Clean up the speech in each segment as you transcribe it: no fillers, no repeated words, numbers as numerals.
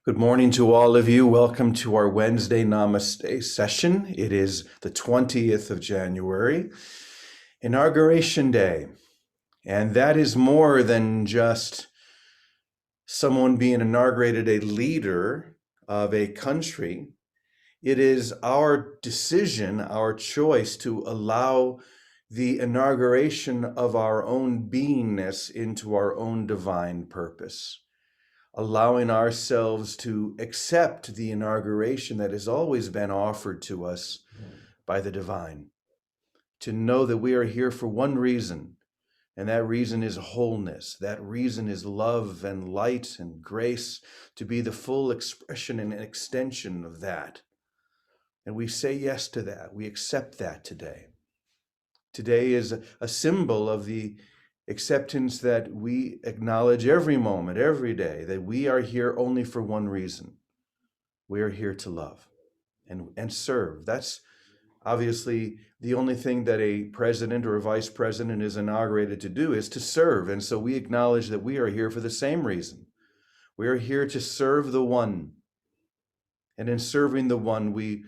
Good morning to all of you. Welcome to our Wednesday Namaste session. It is the 20th of January, Inauguration Day. And that is more than just someone being inaugurated a leader of a country. It is our decision, our choice to allow the inauguration of our own beingness into our own divine purpose, allowing ourselves to accept the inauguration that has always been offered to us by the divine, to know that we are here for one reason, and that reason is wholeness. That reason is love and light and grace, to be the full expression and extension of that. And we say yes to that. We accept that today. Today is a symbol of the acceptance that we acknowledge every moment, every day, that we are here only for one reason. We are here to love and serve. That's obviously the only thing that a president or a vice president is inaugurated to do, is to serve. And so we acknowledge that we are here for the same reason. We are here to serve the one. And in serving the one, we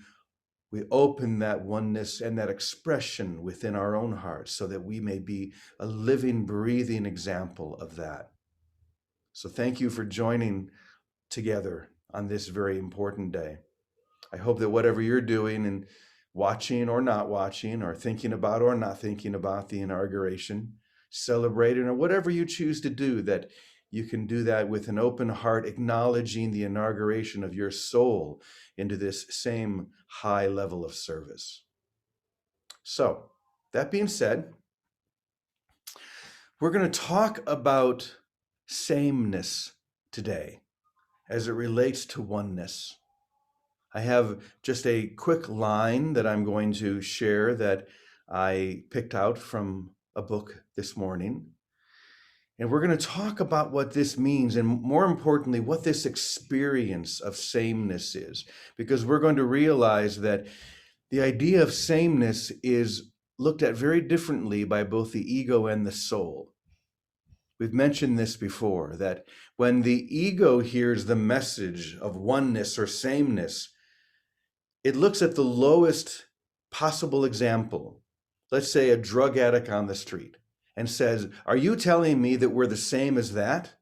open that oneness and that expression within our own hearts so that we may be a living, breathing example of that. So thank you for joining together on this very important day. I hope that whatever you're doing and watching or not watching, or thinking about or not thinking about the inauguration, celebrating, or whatever you choose to do, that you can do that with an open heart, acknowledging the inauguration of your soul into this same high level of service. So, that being said, we're going to talk about sameness today as it relates to oneness. I have just a quick line that I'm going to share that I picked out from a book this morning. And we're going to talk about what this means, and more importantly, what this experience of sameness is, because we're going to realize that the idea of sameness is looked at very differently by both the ego and the soul. We've mentioned this before, that when the ego hears the message of oneness or sameness, it looks at the lowest possible example. Let's say a drug addict on the street, and says, "Are you telling me that we're the same as that?"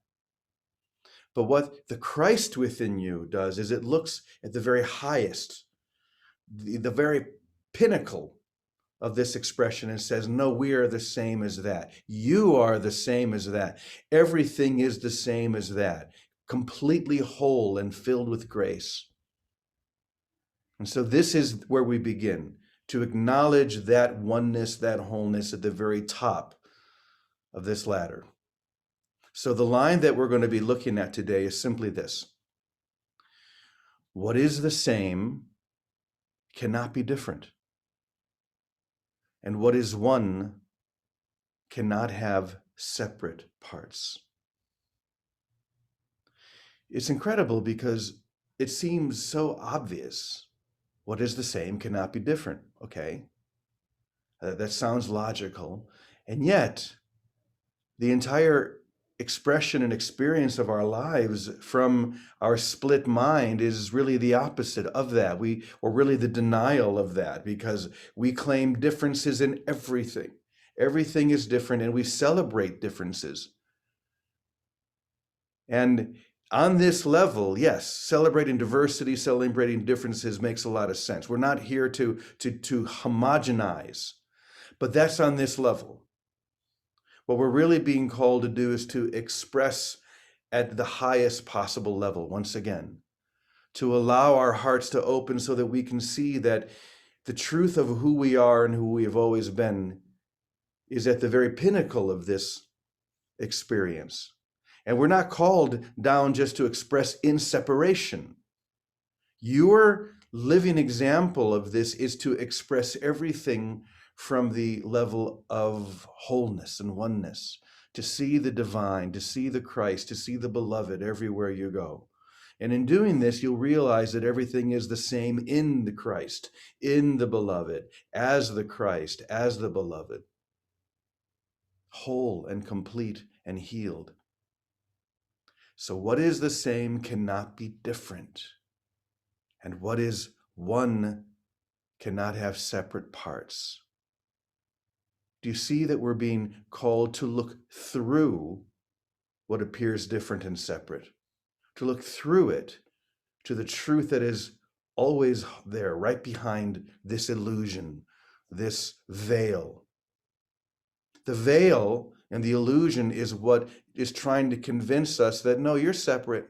But what the Christ within you does is it looks at the very highest, the very pinnacle of this expression, and says, "No, we are the same as that. You are the same as that. Everything is the same as that, completely whole and filled with grace." And so this is where we begin, to acknowledge that oneness, that wholeness at the very top of this ladder. So the line that we're going to be looking at today is simply this: what is the same cannot be different, and what is one cannot have separate parts. It's incredible because it seems so obvious. What is the same cannot be different. Okay, that sounds logical, and yet the entire expression and experience of our lives from our split mind is really the opposite of that. Or really the denial of that, because we claim differences in everything. Everything is different, and we celebrate differences. And on this level, yes, celebrating diversity, celebrating differences makes a lot of sense. We're not here to homogenize, but that's on this level. What we're really being called to do is to express at the highest possible level, once again, to allow our hearts to open so that we can see that the truth of who we are and who we have always been is at the very pinnacle of this experience. And we're not called down just to express in separation. Your living example of this is to express everything from the level of wholeness and oneness, to see the divine, to see the Christ, to see the beloved everywhere you go. And in doing this, you'll realize that everything is the same in the Christ, in the beloved, as the Christ, as the beloved, whole and complete and healed. So what is the same cannot be different, and what is one cannot have separate parts. Do you see that we're being called to look through what appears different and separate, to look through it to the truth that is always there, right behind this illusion, this veil? The veil and the illusion is what is trying to convince us that, no, you're separate.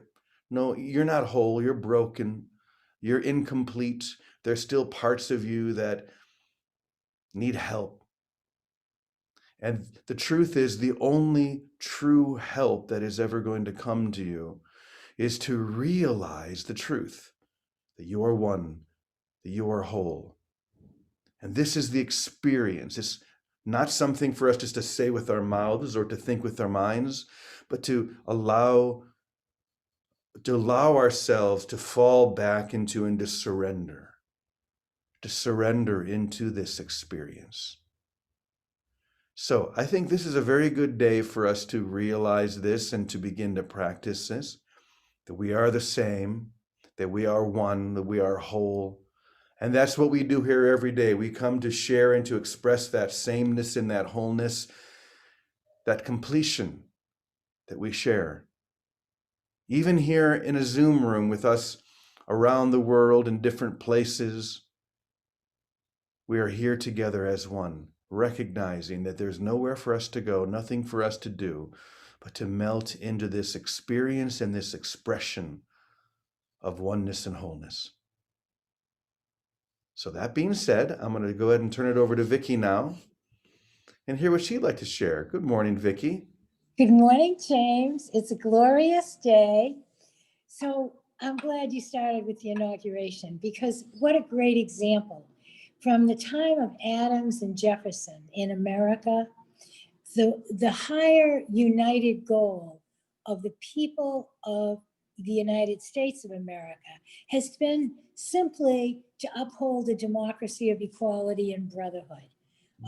No, you're not whole. You're broken. You're incomplete. There's still parts of you that need help. And the truth is, the only true help that is ever going to come to you is to realize the truth, that you are one, that you are whole. And this is the experience. It's not something for us just to say with our mouths or to think with our minds, but to allow ourselves to fall back into and to surrender into this experience. So I think this is a very good day for us to realize this and to begin to practice this, that we are the same, that we are one, that we are whole. And that's what we do here every day. We come to share and to express that sameness and that wholeness, that completion that we share. Even here in a Zoom room with us around the world in different places, we are here together as one, recognizing that there's nowhere for us to go, nothing for us to do, but to melt into this experience and this expression of oneness and wholeness. So that being said, I'm going to go ahead and turn it over to Vicki now and hear what she'd like to share. Good morning, Vicki. Good morning, James. It's a glorious day. So I'm glad you started with the inauguration, because what a great example. From the time of Adams and Jefferson in America, the higher united goal of the people of the United States of America has been simply to uphold a democracy of equality and brotherhood,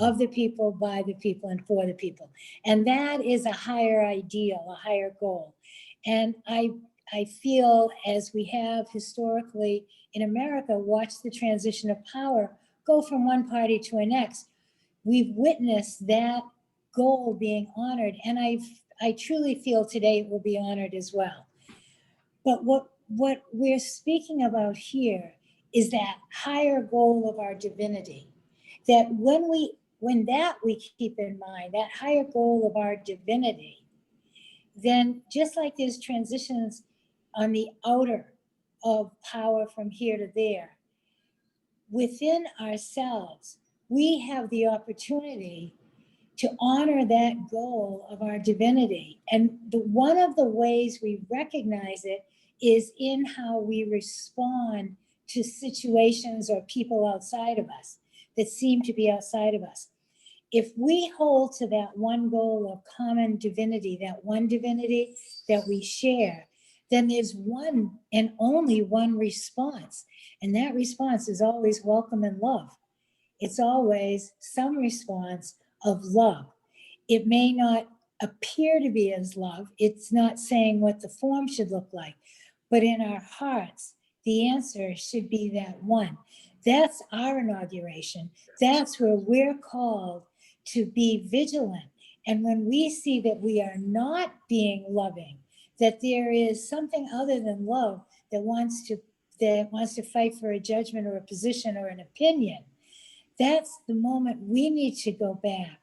of the people, by the people, and for the people. And that is a higher ideal, a higher goal. And I feel, as we have historically in America watched the transition of power go from one party to the next, we've witnessed that goal being honored. And I truly feel today it will be honored as well. But what we're speaking about here is that higher goal of our divinity, that when we keep in mind, that higher goal of our divinity, then just like there's transitions on the outer of power from here to there, within ourselves, we have the opportunity to honor that goal of our divinity. And one of the ways we recognize it is in how we respond to situations or people outside of us that seem to be outside of us. If we hold to that one goal of common divinity, that one divinity that we share, then there's one and only one response. And that response is always welcome and love. It's always some response of love. It may not appear to be as love. It's not saying what the form should look like, but in our hearts, the answer should be that one. That's our inauguration. That's where we're called to be vigilant. And when we see that we are not being loving, that there is something other than love that wants to fight for a judgment or a position or an opinion, that's the moment we need to go back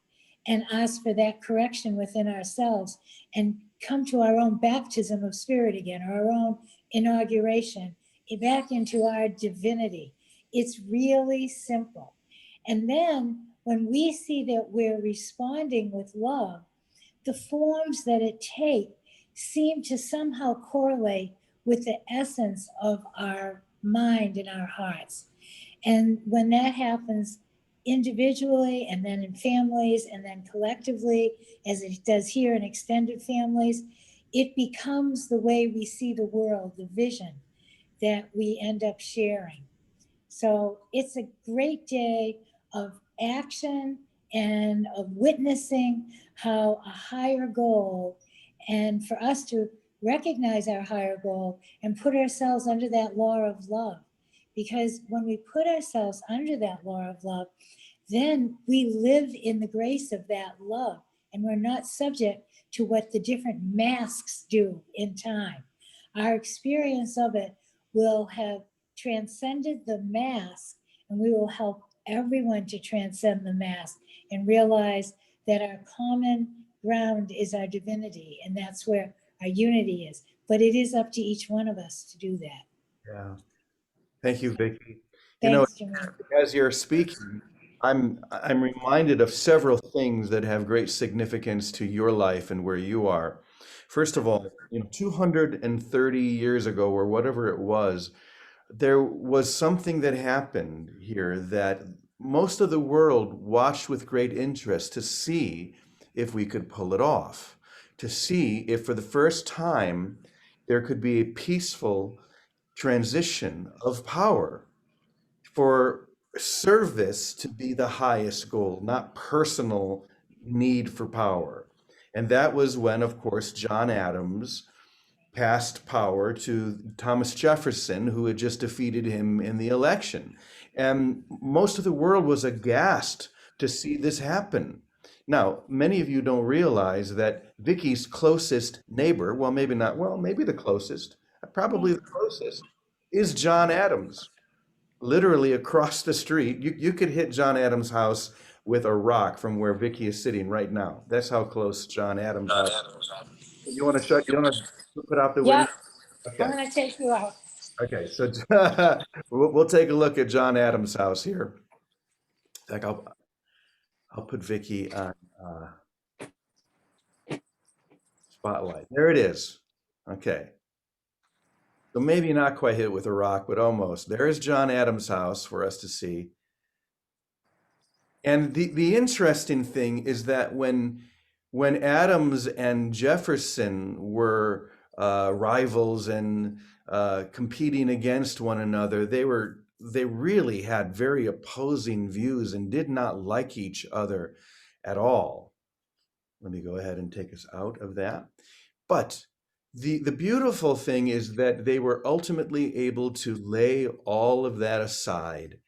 and ask for that correction within ourselves and come to our own baptism of spirit again, our own inauguration, back into our divinity. It's really simple. And then when we see that we're responding with love, the forms that it takes seem to somehow correlate with the essence of our mind and our hearts. And when that happens individually, and then in families, and then collectively, as it does here in extended families, it becomes the way we see the world, the vision that we end up sharing. So it's a great day of action and of witnessing how a higher goal, and for us to recognize our higher goal and put ourselves under that law of love. Because when we put ourselves under that law of love, then we live in the grace of that love, and we're not subject to what the different masks do in time. Our experience of it will have transcended the mask, and we will help everyone to transcend the mask and realize that our common ground is our divinity, and that's where our unity is. But it is up to each one of us to do that. Yeah. Thank you, Vicki. You know, Thanks, Jermaine. as you're speaking, I'm reminded of several things that have great significance to your life and where you are. First of all, 230 years ago, or whatever it was, there was something that happened here that most of the world watched with great interest to see if we could pull it off, to see if for the first time there could be a peaceful transition of power, for service to be the highest goal, not personal need for power. And that was when, of course, John Adams passed power to Thomas Jefferson, who had just defeated him in the election. And most of the world was aghast to see this happen. Now, many of you don't realize that Vicky's closest neighbor, well, maybe not, well, maybe the closest, probably the closest, is John Adams, literally across the street. You could hit John Adams' house with a rock from where Vicky is sitting right now. That's how close John Adams' house. You want to shut? You want to put out the window? Yep, I'm Okay. going to take you out. Okay. So we'll take a look at John Adams' house here. In fact, I'll put Vicky on spotlight. There it is. Okay. So maybe not quite hit with a rock, but almost. There is John Adams' house for us to see. And the interesting thing is that when Adams and Jefferson were rivals and competing against one another, they really had very opposing views and did not like each other at all. Let me go ahead and take us out of that. But the beautiful thing is that they were ultimately able to lay all of that aside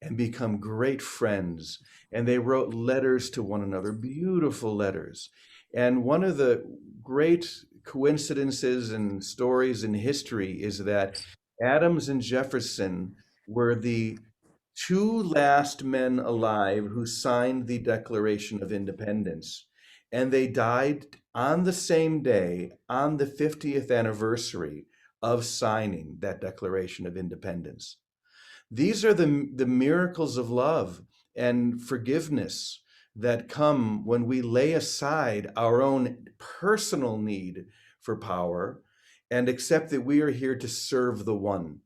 and become great friends. And they wrote letters to one another, beautiful letters. And one of the great coincidences and stories in history is that Adams and Jefferson were the two last men alive who signed the Declaration of Independence. And they died on the same day, on the 50th anniversary of signing that Declaration of Independence. These are the miracles of love and forgiveness that come when we lay aside our own personal need for power and accept that we are here to serve the one.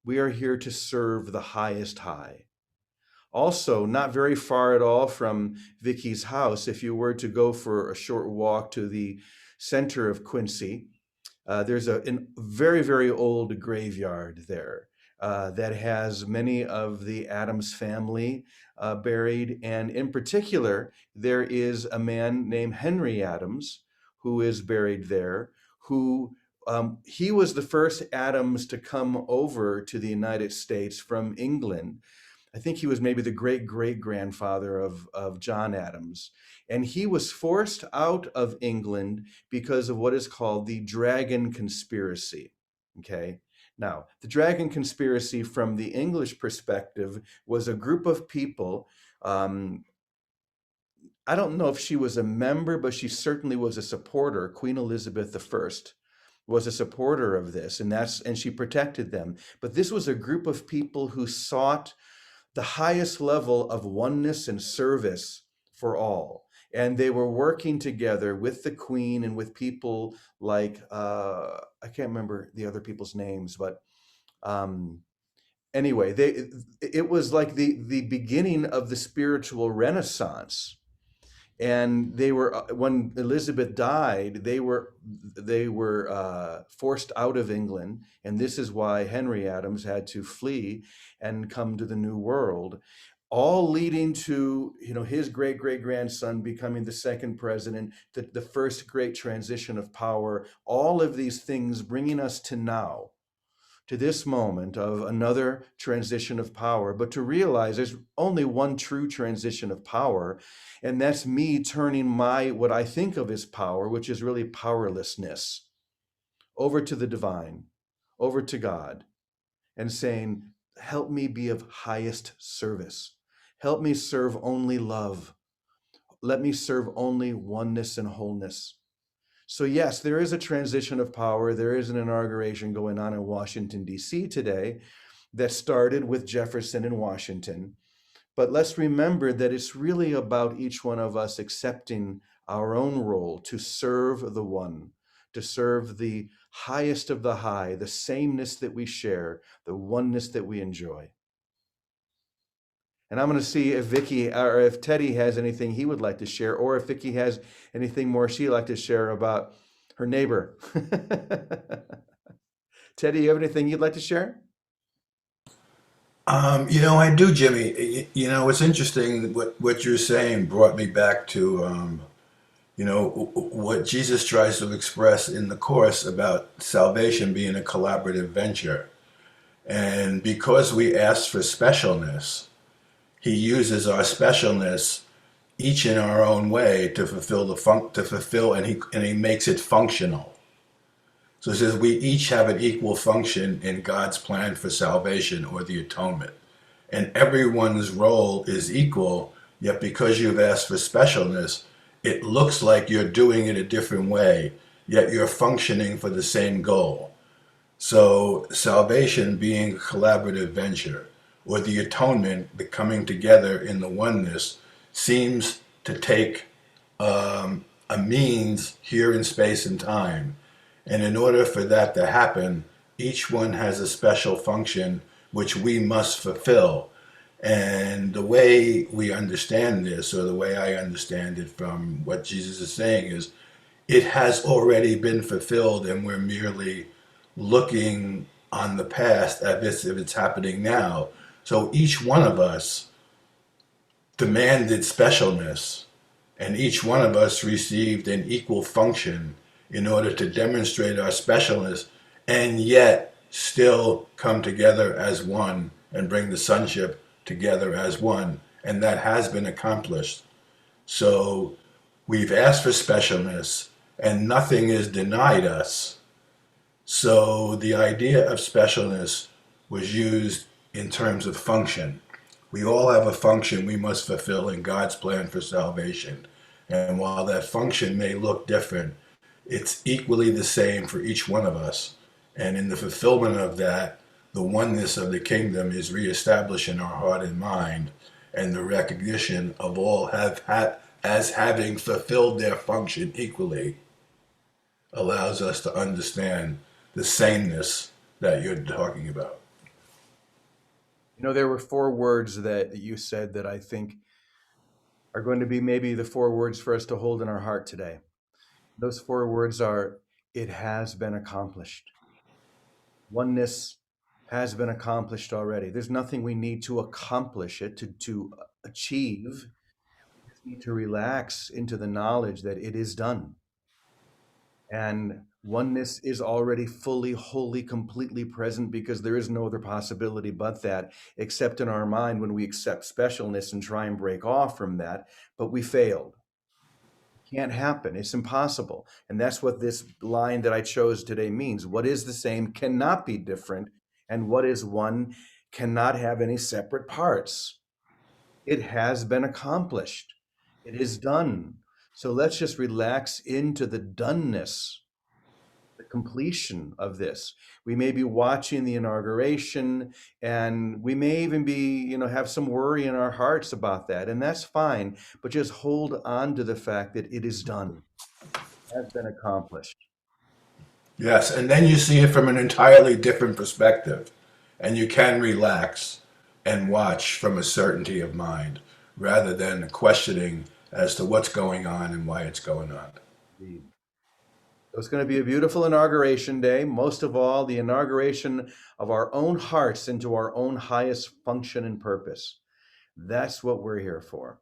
We are here to serve the highest high. Also, not very far at all from Vicky's house, if you were to go for a short walk to the center of Quincy, there's a very, very old graveyard there that has many of the Adams family buried. And in particular, there is a man named Henry Adams who is buried there, who he was the first Adams to come over to the United States from England. I think he was maybe the great-great-grandfather of John Adams. And he was forced out of England because of what is called the Dragon Conspiracy. Okay. Now, the Dragon Conspiracy from the English perspective was a group of people. I don't know if she was a member, but she certainly was a supporter. Queen Elizabeth I was a supporter of this, and she protected them. But this was a group of people who sought the highest level of oneness and service for all. And they were working together with the Queen and with people like, I can't remember the other people's names, but anyway, it was like the beginning of the spiritual renaissance. And they were when Elizabeth died, they were forced out of England, and this is why Henry Adams had to flee and come to the New World. all leading to, his great great grandson becoming the second president, the first great transition of power, all of these things bringing us to now, to this moment of another transition of power, but to realize there's only one true transition of power, and that's me turning what I think of as power, which is really powerlessness, over to the divine, over to God, and saying, help me be of highest service. Help me serve only love. Let me serve only oneness and wholeness. So yes, there is a transition of power. There is an inauguration going on in Washington, D.C. today that started with Jefferson in Washington. But let's remember that it's really about each one of us accepting our own role to serve the one, to serve the highest of the high, the sameness that we share, the oneness that we enjoy. And I'm going to see if Vicky or if Teddy has anything he would like to share, or if Vicky has anything more she'd like to share about her neighbor. Teddy, you have anything you'd like to share? I do, Jimmy. It's interesting what you're saying brought me back to, what Jesus tries to express in the Course about salvation being a collaborative venture. And because we ask for specialness, he uses our specialness each in our own way to fulfill, and he makes it functional. So it says we each have an equal function in God's plan for salvation or the atonement. And everyone's role is equal, yet because you've asked for specialness, it looks like you're doing it a different way, yet you're functioning for the same goal. So salvation being a collaborative venture, or the atonement, the coming together in the oneness, seems to take a means here in space and time. And in order for that to happen, each one has a special function which we must fulfill. And the way we understand this, or the way I understand it from what Jesus is saying, is it has already been fulfilled, and we're merely looking on the past as if it's happening now. So each one of us demanded specialness, and each one of us received an equal function in order to demonstrate our specialness and yet still come together as one and bring the sonship together as one. And that has been accomplished. So we've asked for specialness and nothing is denied us. So the idea of specialness was used in terms of function. We all have a function we must fulfill in God's plan for salvation. And while that function may look different, it's equally the same for each one of us. And in the fulfillment of that, the oneness of the kingdom is reestablished in our heart and mind, and the recognition of all as having fulfilled their function equally allows us to understand the sameness that you're talking about. There were four words that you said that I think are going to be maybe the four words for us to hold in our heart today. Those four words are, it has been accomplished. Oneness has been accomplished already. There's nothing we need to accomplish it, to achieve. We just need to relax into the knowledge that it is done. And oneness is already fully, wholly, completely present, because there is no other possibility but that, except in our mind when we accept specialness and try and break off from that, but we failed. It can't happen. It's impossible. And that's what this line that I chose today means. What is the same cannot be different, and what is one cannot have any separate parts. It has been accomplished. It is done. So let's just relax into the doneness, the completion of this. We may be watching the inauguration, and we may even be, have some worry in our hearts about that, and that's fine, but just hold on to the fact that it is done, has been accomplished. Yes, and then you see it from an entirely different perspective, and you can relax and watch from a certainty of mind rather than questioning as to what's going on and why it's going on. Indeed. So it's going to be a beautiful inauguration day. Most of all, the inauguration of our own hearts into our own highest function and purpose. That's what we're here for.